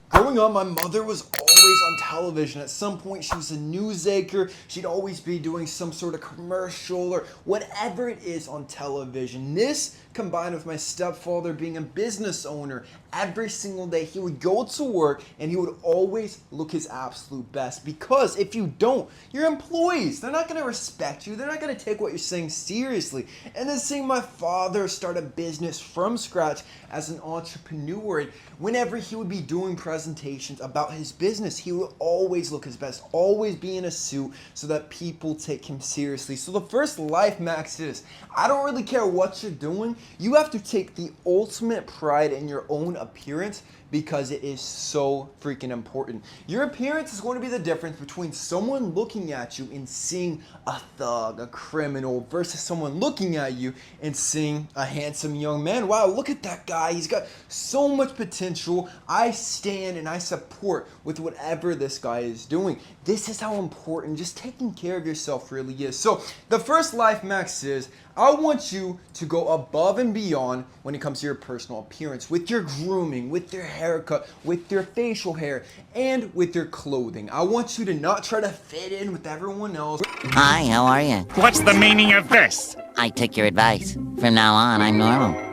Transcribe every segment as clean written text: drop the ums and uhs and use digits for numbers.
Growing up, my mother was always on television. At some point, she was a news anchor. She'd always be doing some sort of commercial or whatever it is on television. This, combined with my stepfather being a business owner, every single day he would go to work and he would always look his absolute best. Because if you don't, your employees, they're not going to respect you. They're not going to take what you're saying seriously. And then seeing my father start a business from scratch as an entrepreneur, and whenever he would be doing presentations about his business, he would always look his best, always be in a suit so that people take him seriously. So the first Lifemaxx is, I don't really care what you're doing, you have to take the ultimate pride in your own appearance because it is so freaking important. Your appearance is going to be the difference between someone looking at you and seeing a thug, a criminal, versus someone looking at you and seeing a handsome young man. Wow, look at that guy. He's got so much potential. I stand and I support with whatever this guy is doing. This is how important just taking care of yourself really is. So the first Lifemaxx is, I want you to go above and beyond when it comes to your personal appearance, with your grooming, with your haircut, with your facial hair, and with your clothing. I want you to not try to fit in with everyone else. Hi, how are you? What's the meaning of this? I took your advice. From now on, I'm normal.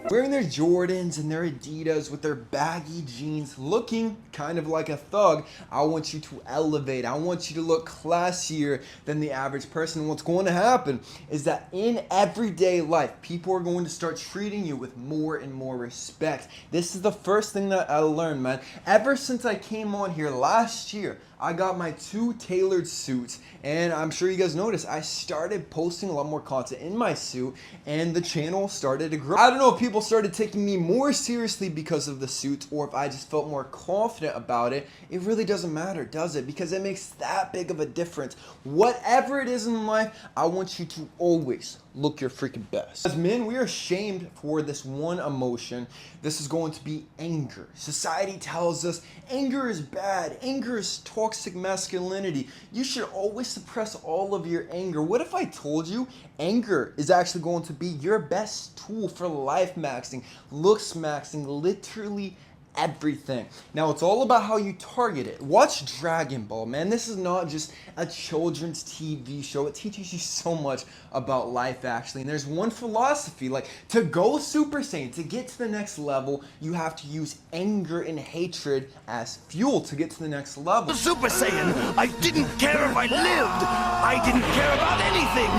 Wearing their Jordans and their Adidas with their baggy jeans, looking kind of like a thug. I want you to elevate. I want you to look classier than the average person. What's going to happen is that in everyday life, people are going to start treating you with more and more respect. This is the first thing that I learned, man. Ever since I came on here last year, I got my 2 tailored suits, and I'm sure you guys noticed I started posting a lot more content in my suit, and the channel started to grow. I don't know if people started taking me more seriously because of the suits, or if I just felt more confident about it. It really doesn't matter, does it? Because it makes that big of a difference. Whatever it is in life, I want you to always look your freaking best. As men, we are shamed for this one emotion. This is going to be anger. Society tells us anger is bad. Anger is toxic masculinity. You should always suppress all of your anger. What if I told you anger is actually going to be your best tool for Lifemaxxing, looks maxing, literally everything. Now, it's all about how you target it. Watch Dragon Ball, man. This is not just a children's TV show. It teaches you so much about life, actually. And there's one philosophy, like, to go Super Saiyan, to get to the next level, you have to use anger and hatred as fuel to get to the next level. Super Saiyan, I didn't care if I lived. I didn't care about anything.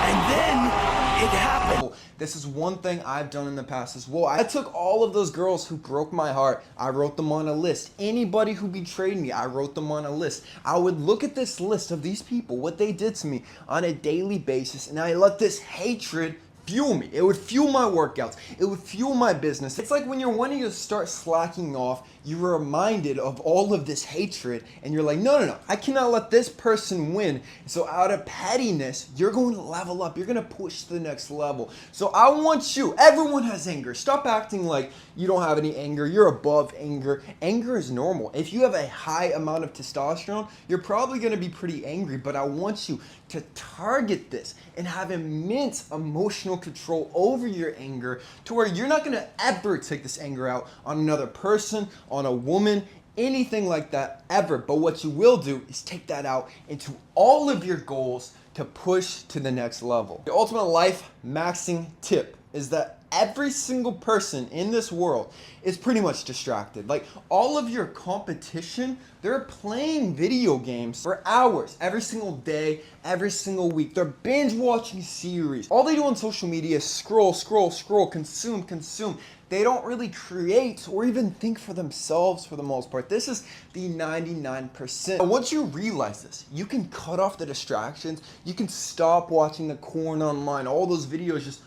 And then it happened. This is one thing I've done in the past as well. I took all of those girls who broke my heart, I wrote them on a list. Anybody who betrayed me, I wrote them on a list. I would look at this list of these people, what they did to me on a daily basis, and I let this hatred fuel me. It would fuel my workouts. It would fuel my business. It's like when you're wanting to start slacking off, you're reminded of all of this hatred and you're like, no, I cannot let this person win. So out of pettiness, you're going to level up. You're going to push to the next level. So I want you, everyone has anger. Stop acting like you don't have any anger. You're above anger. Anger is normal. If you have a high amount of testosterone, you're probably going to be pretty angry, but I want you to target this and have immense emotional control over your anger to where you're not going to ever take this anger out on another person, on a woman, anything like that ever. But what you will do is take that out into all of your goals to push to the next level. The ultimate Lifemaxxing tip is that every single person in this world is pretty much distracted. Like, all of your competition, they're playing video games for hours every single day, every single week. They're binge watching series. All they do on social media is scroll, consume. They don't really create or even think for themselves for the most part. This is the 99%. But once you realize this, you can cut off the distractions. You can stop watching the corn online. All those videos just,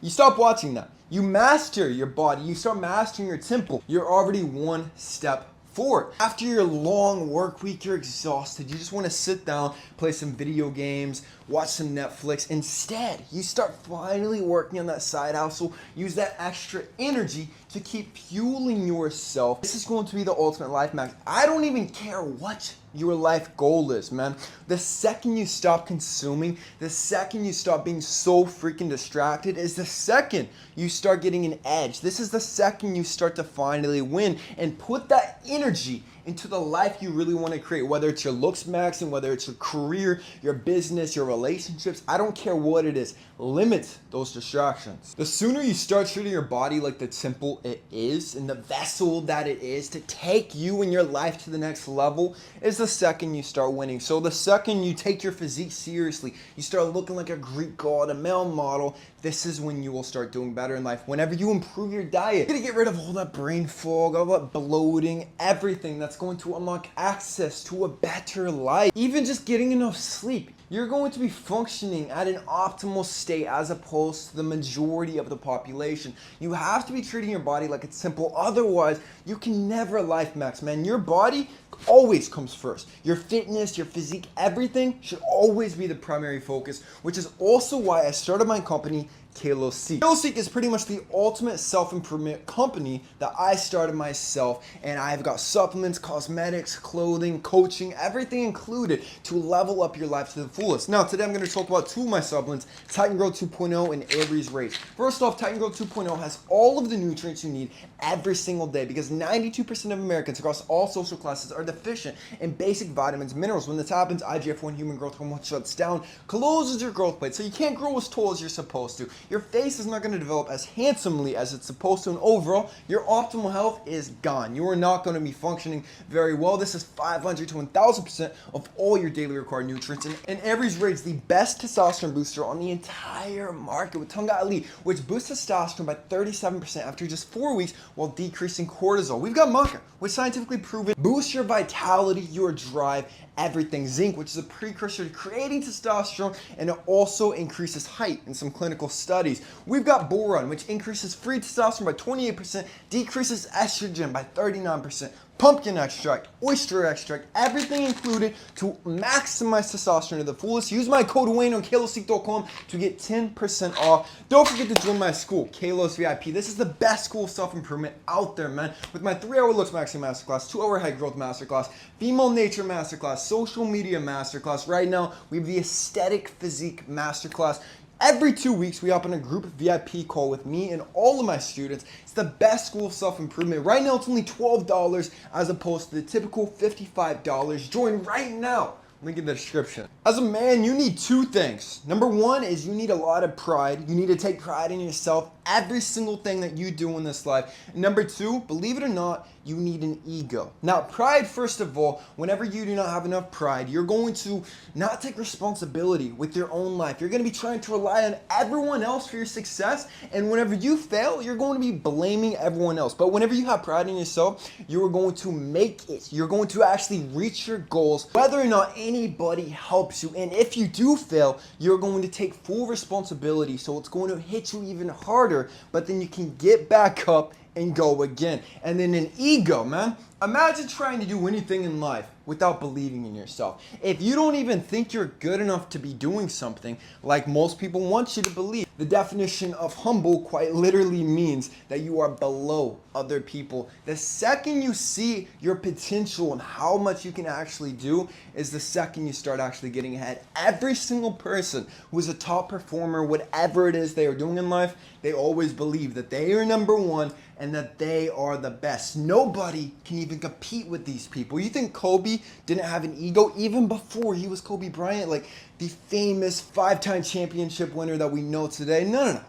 you stop watching that. You master your body. You start mastering your temple. You're already one step forward. After your long work week, you're exhausted. You just want to sit down, play some video games, watch some Netflix. Instead, you start finally working on that side hustle. Use that extra energy to keep fueling yourself. This is going to be the ultimate Lifemaxx. I don't even care what your life goal is, man. The second you stop consuming, the second you stop being so freaking distracted, is the second you start getting an edge. This is the second you start to finally win and put that energy into the life you really want to create, whether it's your looks maxing, whether it's your career, your business, your relationships. I don't care what it is. Limit those distractions. The sooner you start treating your body like the temple it is and the vessel that it is to take you and your life to the next level is the second you start winning. So the second you take your physique seriously, you start looking like a Greek god, a male model, this is when you will start doing better in life. Whenever you improve your diet, you're gonna get rid of all that brain fog, all that bloating, everything that's going to unlock access to a better life. Even just getting enough sleep. You're going to be functioning at an optimal state as opposed to the majority of the population. You have to be treating your body like it's simple. Otherwise, you can never Lifemaxx, man. Your body always comes first. Your fitness, your physique, everything should always be the primary focus, which is also why I started my company, kalosique. Kalosique is pretty much the ultimate self-improvement company that I started myself, and I've got supplements, cosmetics, clothing, coaching, everything included to level up your life to the fullest. Now, today I'm going to talk about two of my supplements, Titan Grow 2.0 and Avery's Race. First off, Titan Grow 2.0 has all of the nutrients you need every single day because 92% of Americans across all social classes are deficient in basic vitamins, minerals. When this happens, IGF-1 human growth hormone shuts down, closes your growth plate, so you can't grow as tall as you're supposed to. Your face is not going to develop as handsomely as it's supposed to, and overall, your optimal health is gone. You are not going to be functioning very well. This is 500 to 1,000% of all your daily required nutrients, and Avery's Race, the best testosterone booster on the entire market with Tunga Elite, which boosts testosterone by 37% after just 4 weeks while decreasing cortisol. We've got Maca, which scientifically proven boosts your vitality, your drive, everything. Zinc, which is a precursor to creating testosterone, and it also increases height in some clinical studies. We've got boron, which increases free testosterone by 28%, decreases estrogen by 39%. Pumpkin extract, oyster extract, everything included to maximize testosterone to the fullest. Use my code Wayne on kalosique.com to get 10% off. Don't forget to join my school, Kalos VIP. This is the best school of self-improvement out there, man. With my 3-hour Looks Maxing Masterclass, 2-hour Head Growth Masterclass, Female Nature Masterclass, Social Media Masterclass. Right now, we have the Aesthetic Physique Masterclass. Every 2 weeks, we hop on a group VIP call with me and all of my students. It's the best school of self-improvement. Right now, it's only $12 as opposed to the typical $55. Join right now. Link in the description. As a man, you need two things. Number one is you need a lot of pride. You need to take pride in yourself, every single thing that you do in this life. And number two, believe it or not, you need an ego. Now, pride, first of all, whenever you do not have enough pride, you're going to not take responsibility with your own life. You're going to be trying to rely on everyone else for your success. And whenever you fail, you're going to be blaming everyone else. But whenever you have pride in yourself, you are going to make it. You're going to actually reach your goals, whether or not anybody helps you. And if you do fail, you're going to take full responsibility. So it's going to hit you even harder, but then you can get back up and go again. And then an ego, man. Imagine trying to do anything in life without believing in yourself. If you don't even think you're good enough to be doing something like most people want you to believe, the definition of humble quite literally means that you are below other people. The second you see your potential and how much you can actually do is the second you start actually getting ahead. Every single person who is a top performer, whatever it is they are doing in life, they always believe that they are number one and that they are the best. Nobody can even compete with these people. You think Kobe didn't have an ego even before he was Kobe Bryant, like the famous 5-time championship winner that we know today? No.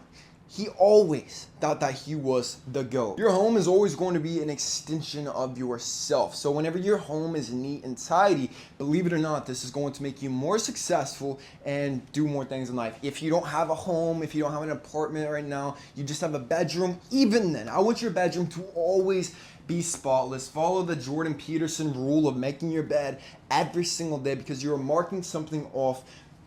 He always thought that he was the GOAT. Your home is always going to be an extension of yourself. So whenever your home is neat and tidy, believe it or not, this is going to make you more successful and do more things in life. If you don't have a home, if you don't have an apartment right now, you just have a bedroom, even then, I want your bedroom to always be spotless. Follow the Jordan Peterson rule of making your bed every single day because you're marking something off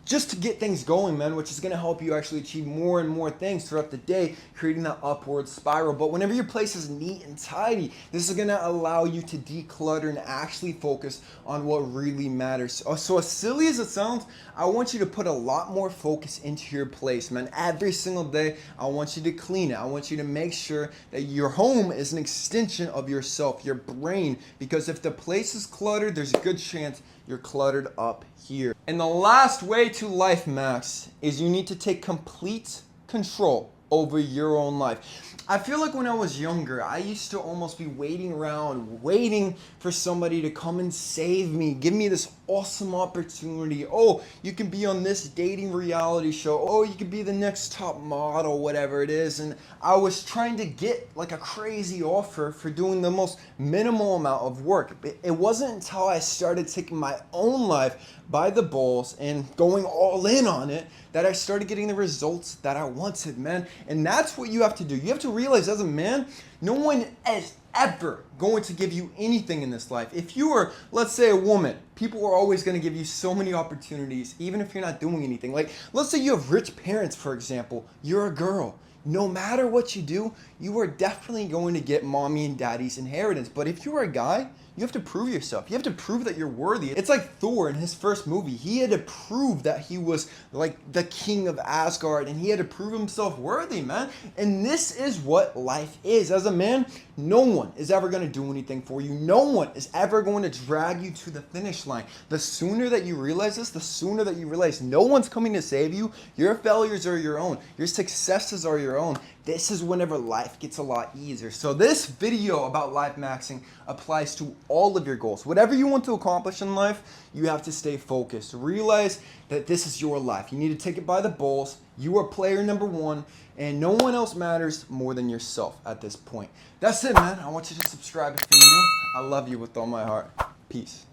just to get things going, man, which is going to help you actually achieve more and more things throughout the day, creating that upward spiral. But whenever your place is neat and tidy, this is going to allow you to declutter and actually focus on what really matters. So as silly as it sounds, I want you to put a lot more focus into your place, man. Every single day, I want you to clean it. I want you to make sure that your home is an extension of yourself, your brain, because if the place is cluttered, there's a good chance you're cluttered up here. And the last way to Lifemaxx is you need to take complete control over your own life. I feel like when I was younger, I used to almost be waiting around, waiting for somebody to come and save me, give me this awesome opportunity. Oh, you can be on this dating reality show. Oh, you can be the next top model, whatever it is. And I was trying to get like a crazy offer for doing the most minimal amount of work. It wasn't until I started taking my own life by the balls and going all in on it that I started getting the results that I wanted, man. And that's what you have to do. You have to realize as a man, no one is ever going to give you anything in this life. If you are, let's say, a woman, people are always going to give you so many opportunities, even if you're not doing anything. Like, let's say you have rich parents, for example. You're a girl. No matter what you do, you are definitely going to get mommy and daddy's inheritance. But if you're a guy, you have to prove yourself. You have to prove that you're worthy. It's like Thor in his first movie. He had to prove that he was like the king of Asgard, and he had to prove himself worthy, man. And this is what life is. As a man, no one is ever going to do anything for you. No one is ever going to drag you to the finish line. The sooner that you realize this, the sooner that you realize no one's coming to save you. Your failures are your own. Your successes are your own. This is whenever life gets a lot easier. So this video about Lifemaxxing applies to all of your goals. Whatever you want to accomplish in life, you have to stay focused. Realize that this is your life. You need to take it by the balls. You are player number one, and no one else matters more than yourself at this point. That's it, man. I want you to subscribe if you're new. I love you with all my heart. Peace.